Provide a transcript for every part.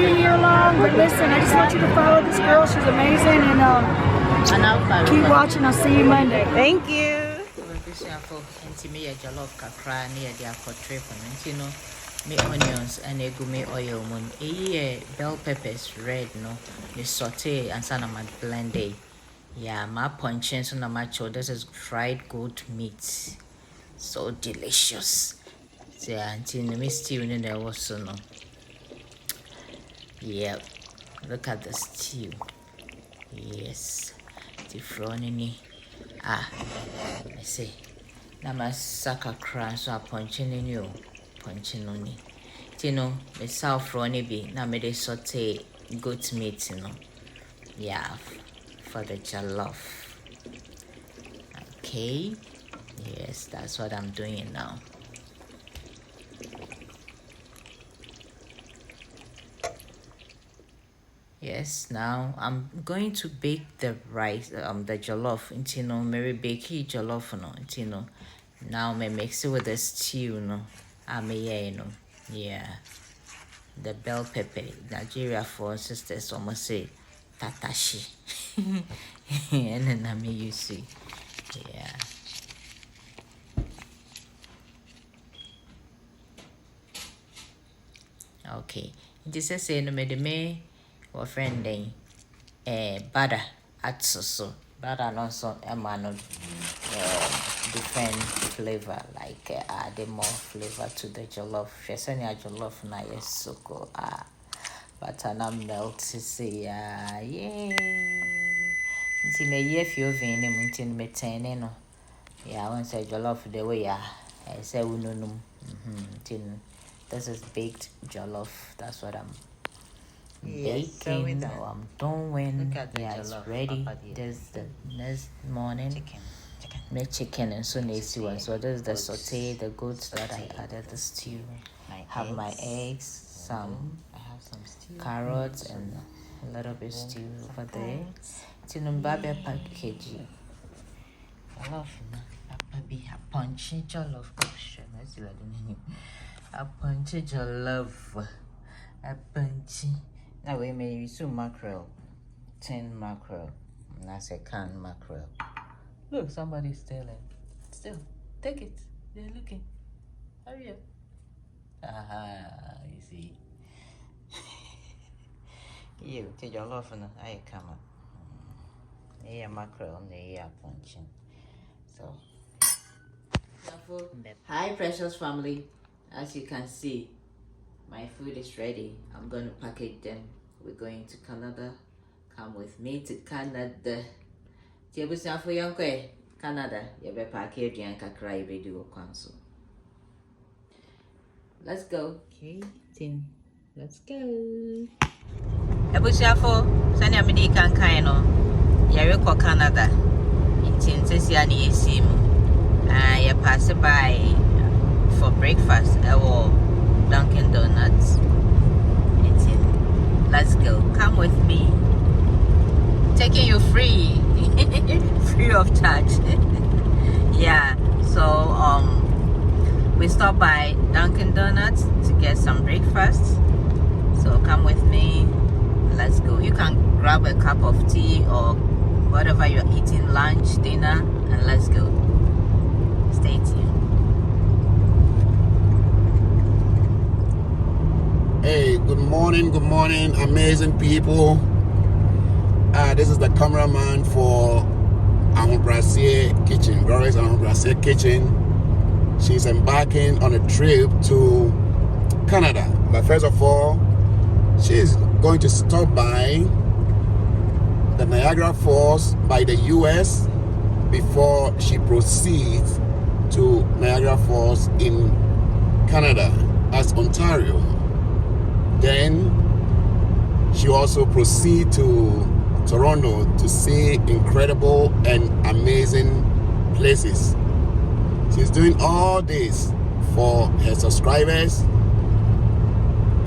be here long, but listen, I just want you to follow this girl. She's amazing, and keep watching. I'll see you Monday. Thank you. Me onions and me oil moon. Bell peppers red no. Me saute and sana my blended. Yeah, my punching so na my this is fried goat meat. So delicious. Yeah, until me stew in there was no. Yep. Look at the stew. Yes. The frowny. I see. Now my sucker crown so I punching in you. Punching on it. You the south frowny be. Now me they saute goat meat, Yeah, for the jollof. Okay. Yes, that's what I'm doing now. Yes, now I'm going to bake the rice, the jollof. Maybe bake jollof, Now me mix it with the stew, Yeah. The bell pepper. Nigeria for sisters almost say tatashi. And then I mean you see. Yeah. Okay. This is say no me or friend butter at so butter also different flavor like add more flavor to the jollof. Shesanya jollof na yesoko butter na melt say yay. Nti me ye fi oven ni nti me ten no. Yeah, once I jollof the way I say ununum. This is baked jollof. That's what I'm baking. So I'm doing. Yeah, it's ready. This is the next morning. Make chicken and so nice one. So this is the saute, the goats that I added the stew. Have my eggs, some carrots and a little bit stew over there. Tinumbabe package. I love baby a punchy jollof. A punchy jollof. A punchy. Now we may use some mackerel. 10 mackerel. And that's a can mackerel. Look, somebody's stealing. Still, take it. They're looking. Hurry up. Aha, you see. You, take your love and I come up. Yeah, mackerel, yeah, punching. So, hi, precious family. As you can see, my food is ready. I'm going to package them. We're going to Canada. Come with me to Canada. Canada, you better package and cry video console. Let's go. Okay, Tin. Let's go. Ebusiafo, sani amidi kankan no. Yare ko Canada. Tin sisi ani esim. You pass by for breakfast. Dunkin' Donuts. Let's go. Come with me. Taking you free. Free of charge. Yeah. So we stopped by Dunkin' Donuts to get some breakfast. So come with me. Let's go. You can grab a cup of tea or whatever you're eating, lunch, dinner, and let's go. Stay tuned. Hey, good morning, amazing people. This is the cameraman for Brasier Kitchen, Glorious Brasier Kitchen. She's embarking on a trip to Canada. But first of all, she's going to stop by the Niagara Falls by the US before she proceeds to Niagara Falls in Canada as Ontario. Then she also proceed to Toronto to see incredible and amazing places. She's doing all this for her subscribers,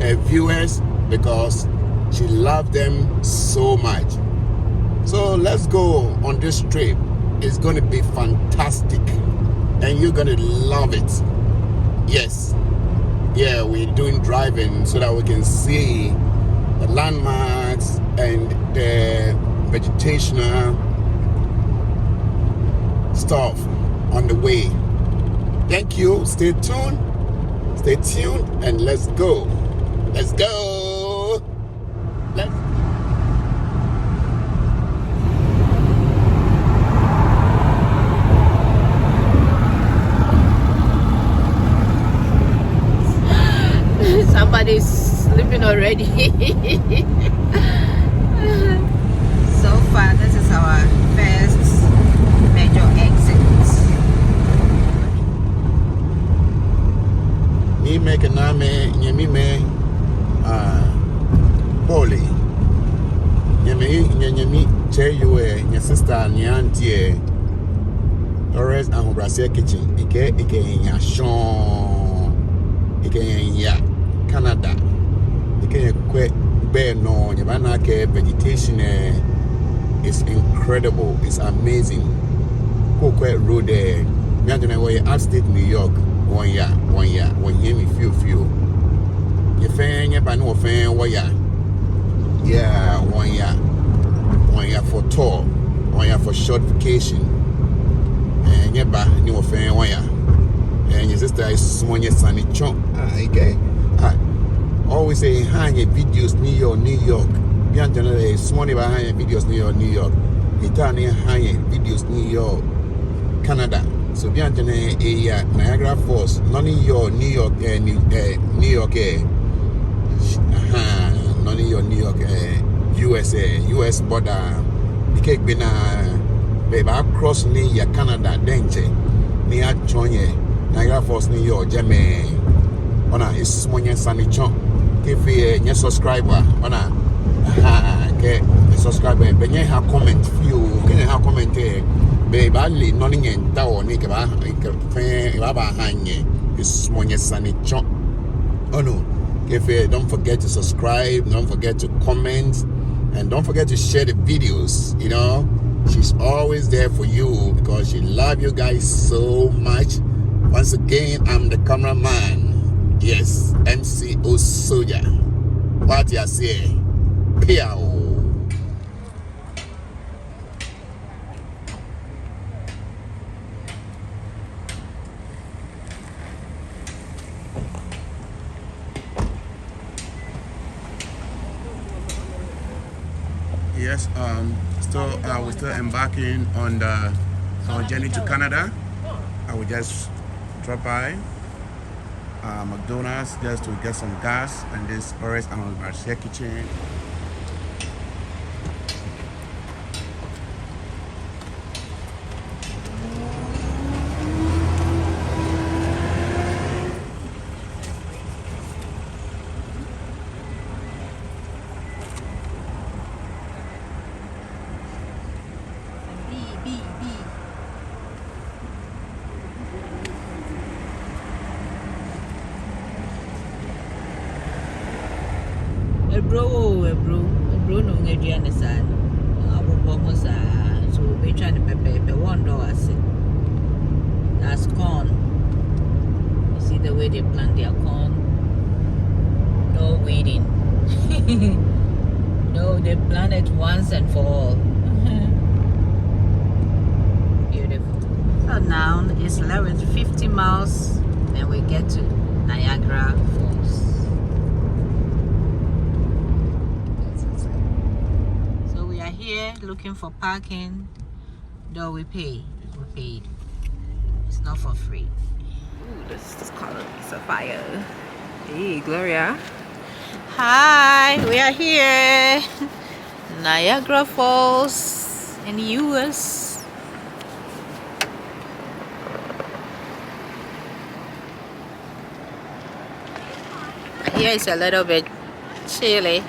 her viewers, because she loves them so much. So let's go on this trip. It's going to be fantastic and you're going to love it. Yes. Yeah, we're doing driving so that we can see the landmarks and the vegetational stuff on the way. Thank you. Stay tuned, and let's go. Let's go. Somebody's sleeping already. So far, this is our first major exit. Me make a name, Yemi me, Polly. Yemi, tell you, your sister, and your auntie, Torres and Brazil kitchen. Ike ya Sean, Ike ya Canada. Ike quick bear no, Yabana vegetation is incredible. It's amazing. Coquette Road there. Imagine where you upstate New York. 1 year, 1 year. When you hear me, few. You fan, you no fan, 1 year. Yeah, 1 year. 1 year for tour, 1 year for short vacation. And you back, no fan, 1 year. And your sister is one year sunny chunk. Okay. Always say, hang your videos, New York. Beyond generally, small behind your videos, New York. Italian high videos, New York, Canada. So beyond Niagara Falls, not New York, New York, USA, US border. The cake been baby across near Canada, Denche, near Chonye, Niagara Falls, New York, Germany. Ona is small sunny chunk. If you subscriber, ona okay, subscriber, but you have comment few, can you have comment here? Baby, I live nothing in town. Nick, it's small sunny chunk. Oh no. If don't forget to subscribe, don't forget to comment, and don't forget to share the videos. You know, she's always there for you because she loves you guys so much. Once again, I'm the cameraman. Yes, MCO Soldier. What you say? Piao. Yes, we're still embarking on our journey to Canada. I will just drop by McDonald's just to get some gas and this Torres and Brazil kitchen. Bro, no, Nigerian is so we trying to prepare $1. That's corn. You see the way they plant their corn? No waiting. No, they plant it once and for all. Beautiful. So now it's 50 miles, then we get to Niagara Falls. Here looking for parking, though we paid. It's not for free. Ooh, this color is a fire. Hey, Gloria. Hi, we are here. Niagara Falls in the US. Here it's a little bit chilly.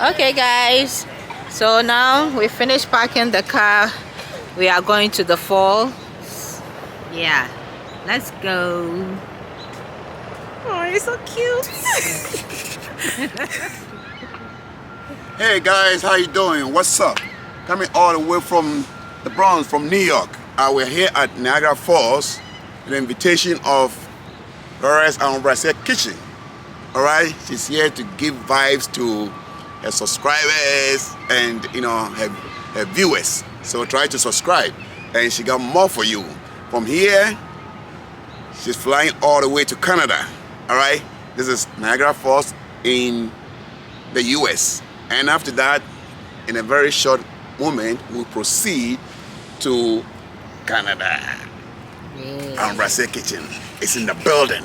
Okay guys, so now we finished parking the car. We are going to the falls. Yeah, let's go. Oh, you're so cute. Hey guys, how you doing? What's up? Coming all the way from the Bronx, from New York. We're here at Niagara Falls. an invitation of Glorious Brazil Kitchen. All right, she's here to give vibes to her subscribers and her viewers. So try to subscribe, and she got more for you. From here, she's flying all the way to Canada. All right, this is Niagara Falls in the US, and after that, in a very short moment, we'll proceed to Canada. Yeah. Brazil Kitchen is in the building.